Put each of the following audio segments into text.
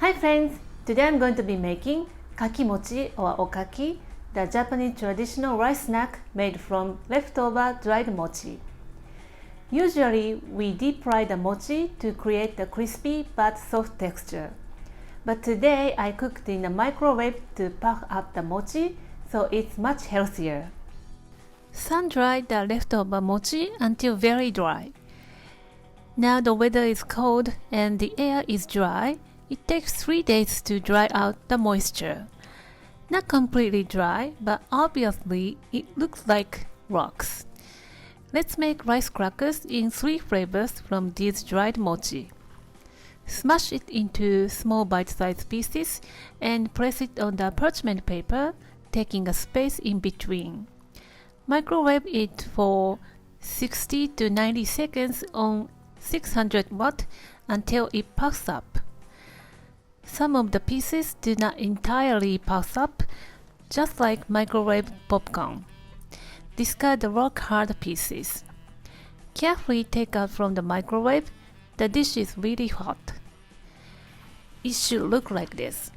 Hi friends! Today I'm going to be making Kakimochi or okaki, the Japanese traditional rice snack made from leftover dried mochi. Usually we deep fry the mochi to create a crispy but soft texture. But today I cooked in a microwave to puff up the mochi, so it's much healthier. Sun-dry the leftover mochi until very dry. Now the weather is cold and the air is dry. It takes 3 days to dry out the moisture. Not completely dry, but obviously it looks like rocks. Let's make rice crackers in 3 flavors from these dried mochi. Smash it into small bite-sized pieces and place it on the parchment paper, taking a space in between. Microwave it for 60 to 90 seconds on 600 watt until it puffs up. Some of the pieces do not entirely puff up, just like microwave popcorn. Discard the rock-hard pieces. Carefully take out from the microwave. The dish is really hot. It should look like this.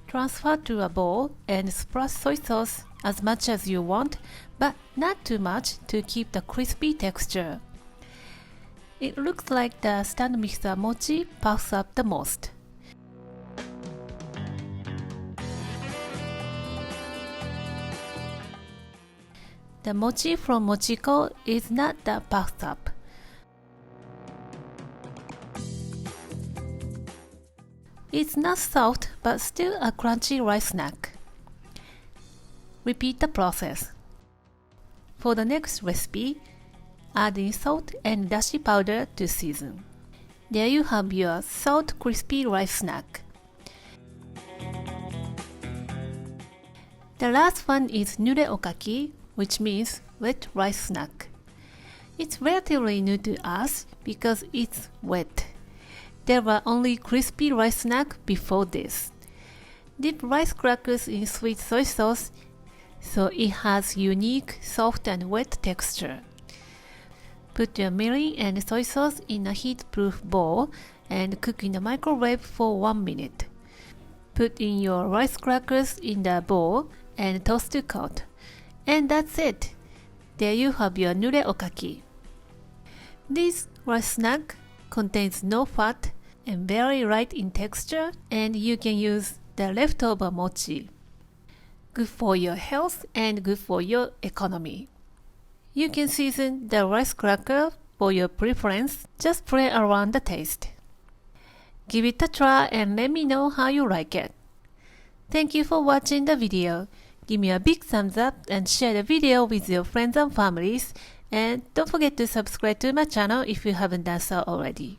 Transfer to a bowl and splash soy sauce as much as you want, but not too much to keep the crispy texture. It looks like the stand mixer mochi puffs up the most. The mochi from Mochiko is not that puffed up. It's not soft but still a crunchy rice snack. Repeat the process. For the next recipe, add in salt and dashi powder to season. There you have your salt crispy rice snack. The last one is Nure OKAKI, which means wet rice snack. It's relatively new to us because it's wet. There were only crispy rice snack before this. Dip rice crackers in sweet soy sauce so it has unique soft and wet texture. Put your mirin and soy sauce in a heat-proof bowl and cook in the microwave for 1 minute. Put in your rice crackers in the bowl and toast to coat. And that's it. There you have your Nure OKAKI. This rice snack contains no fat and very light in texture, and you can use the leftover mochi. Good for your health and good for your economy. You can season the rice cracker for your preference. Just play around the taste. Give it a try and let me know how you like it. Thank you for watching the video. Give me a big thumbs up and share the video with your friends and families. And don't forget to subscribe to my channel if you haven't done so already.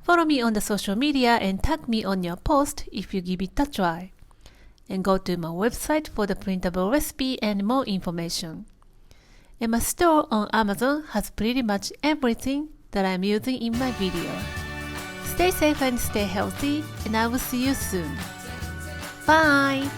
Follow me on the social media and tag me on your post if you give it a try. And go to my website for the printable recipe and more information. And my store on Amazon has pretty much everything that I'm using in my video. Stay safe and stay healthy, and I will see you soon. Bye!